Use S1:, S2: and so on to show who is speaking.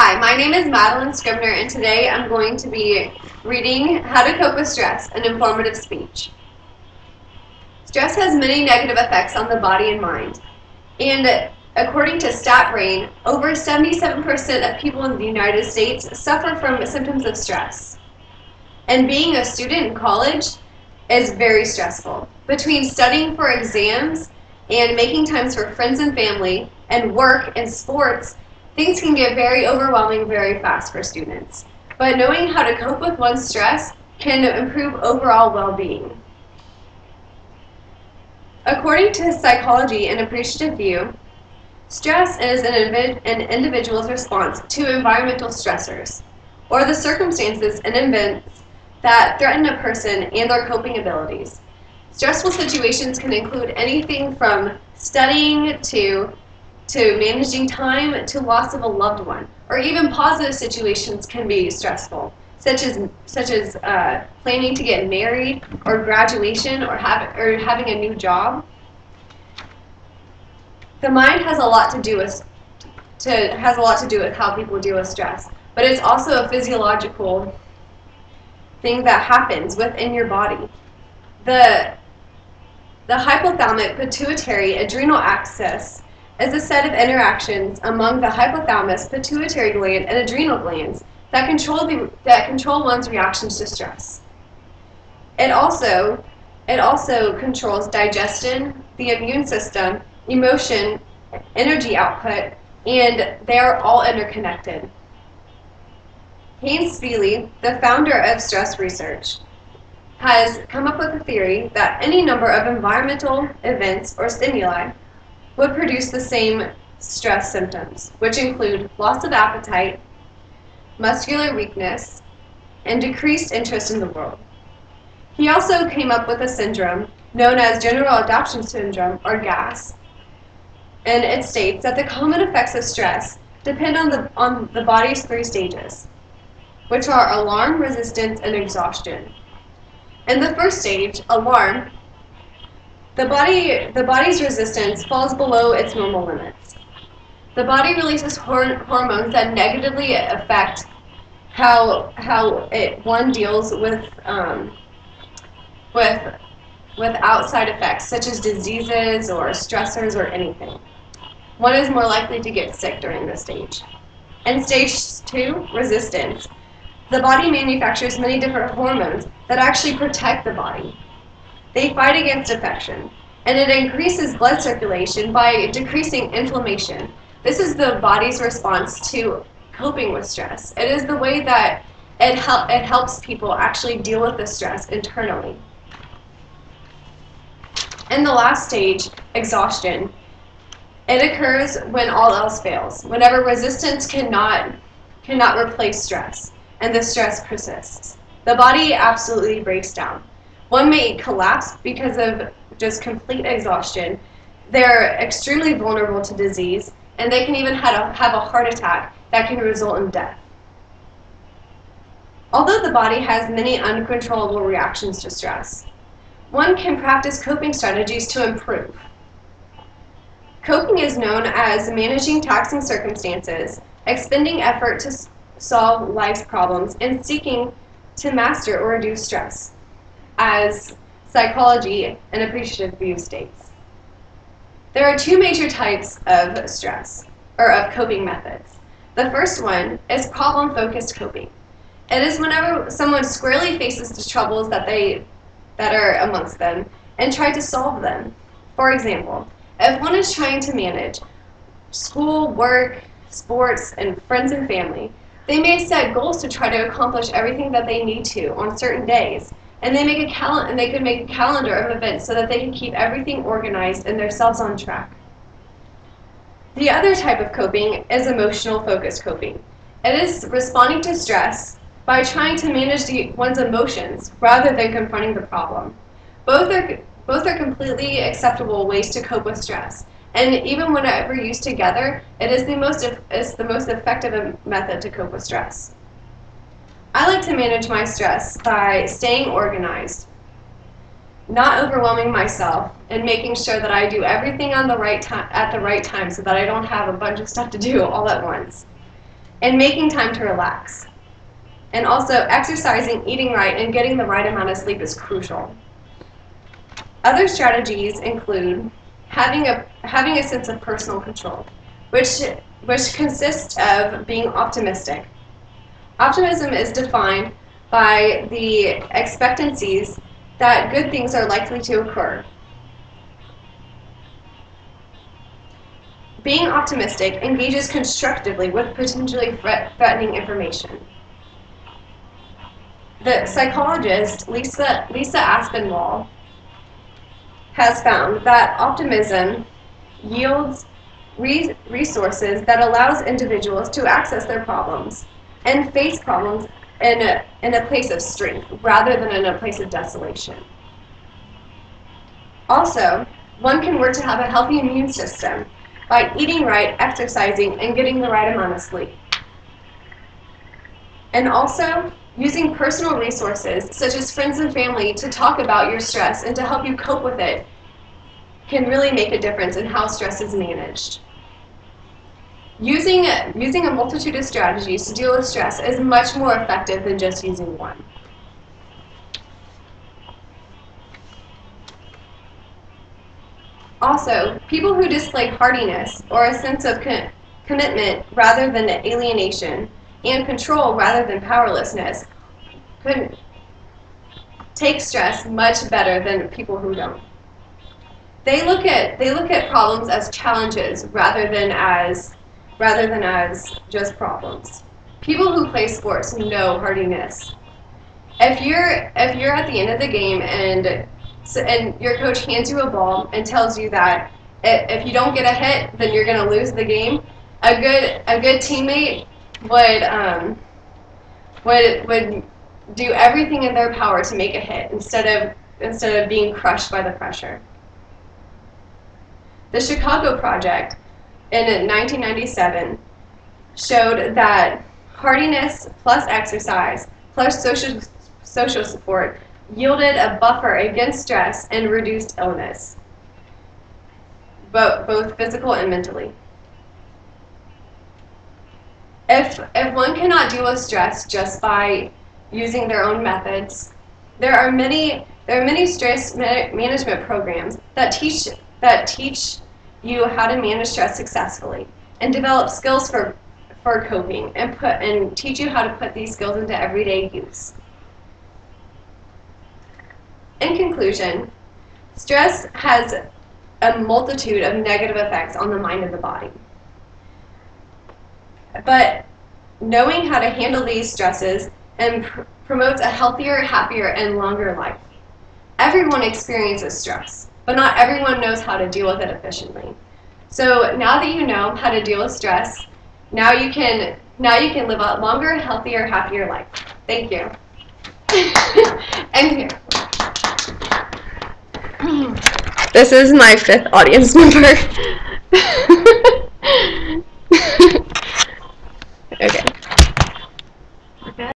S1: Hi, my name is Madeline Scribner, and today I'm going to be reading How to Cope with Stress, an Informative Speech. Stress has many negative effects on the body and mind, and according to StatBrain, over 77% of people in the United States suffer from symptoms of stress. And being a student in college is very stressful. Between studying for exams and making times for friends and family, and work and sports, things can get very overwhelming very fast for students. But knowing how to cope with one's stress can improve overall well-being. According to Psychology and Appreciative View, stress is an individual's response to environmental stressors, or the circumstances and events that threaten a person and their coping abilities. Stressful situations can include anything from studying to managing time to loss of a loved one, or even positive situations can be stressful, such as planning to get married, or graduation, or having a new job. The mind has a lot to do with how people deal with stress, but it's also a physiological thing that happens within your body. The hypothalamic pituitary adrenal axis is a set of interactions among the hypothalamus, pituitary gland, and adrenal glands that control one's reactions to stress. It also controls digestion, the immune system, emotion, energy output, and they are all interconnected. Haynes Feely, the founder of stress research, has come up with a theory that any number of environmental events or stimuli would produce the same stress symptoms, which include loss of appetite, muscular weakness, and decreased interest in the world. He also came up with a syndrome known as General Adaptation Syndrome, or GAS, and it states that the common effects of stress depend on the body's three stages, which are alarm, resistance, and exhaustion. In the first stage, alarm, the body's resistance falls below its normal limits. The body releases hormones that negatively affect how one deals with outside effects, such as diseases or stressors or anything. One is more likely to get sick during this stage. In stage 2, resistance, the body manufactures many different hormones that actually protect the body. They fight against infection, and it increases blood circulation by decreasing inflammation. This is the body's response to coping with stress. It is the way that it helps people actually deal with the stress internally. In the last stage, exhaustion, it occurs when all else fails, whenever resistance cannot replace stress, and the stress persists. The body absolutely breaks down. One may collapse because of just complete exhaustion. They're extremely vulnerable to disease, and they can even have a heart attack that can result in death. Although the body has many uncontrollable reactions to stress, one can practice coping strategies to improve. Coping is known as managing taxing circumstances, expending effort to solve life's problems, and seeking to master or reduce stress, as Psychology and Appreciative View states. There are two major types of stress, or of coping methods. The first one is problem-focused coping. It is whenever someone squarely faces the troubles that are amongst them and try to solve them. For example, if one is trying to manage school, work, sports, and friends and family, they may set goals to try to accomplish everything that they need to on certain days, and they could make a calendar of events so that they can keep everything organized and themselves on track. The other type of coping is emotional focused coping. It is responding to stress by trying to manage one's emotions rather than confronting the problem. Both are completely acceptable ways to cope with stress, and even whenever used together, it is the most effective method to cope with stress. I like to manage my stress by staying organized, not overwhelming myself, and making sure that I do everything at the right time so that I don't have a bunch of stuff to do all at once. and making time to relax. And also, exercising, eating right, and getting the right amount of sleep is crucial. Other strategies include having a sense of personal control, which consists of being optimistic. Optimism is defined by the expectancies that good things are likely to occur. Being optimistic engages constructively with potentially threatening information. The psychologist Lisa Aspinwall has found that optimism yields resources that allows individuals to access their problems and face problems in a place of strength rather than in a place of desolation. Also, one can work to have a healthy immune system by eating right, exercising, and getting the right amount of sleep. And also, using personal resources, such as friends and family, to talk about your stress and to help you cope with it can really make a difference in how stress is managed. Using a multitude of strategies to deal with stress is much more effective than just using one. Also, people who display hardiness or a sense of commitment rather than alienation and control rather than powerlessness could take stress much better than people who don't. They look at problems as challenges rather than as just problems. People who play sports know hardiness. If you're at the end of the game and your coach hands you a ball and tells you that if you don't get a hit, then you're going to lose the game, a good teammate would do everything in their power to make a hit instead of being crushed by the pressure. The Chicago Project in 1997 showed that hardiness plus exercise plus social support yielded a buffer against stress and reduced illness, both physical and mentally. If one cannot deal with stress just by using their own methods, there are many stress management programs that teach you how to manage stress successfully and develop skills for coping and teach you how to put these skills into everyday use. In conclusion, stress has a multitude of negative effects on the mind and the body. But knowing how to handle these stresses promotes a healthier, happier, and longer life. Everyone experiences stress, but not everyone knows how to deal with it efficiently. So now that you know how to deal with stress, now you can live a longer, healthier, happier life. Thank you. And here. This is my 5th audience member.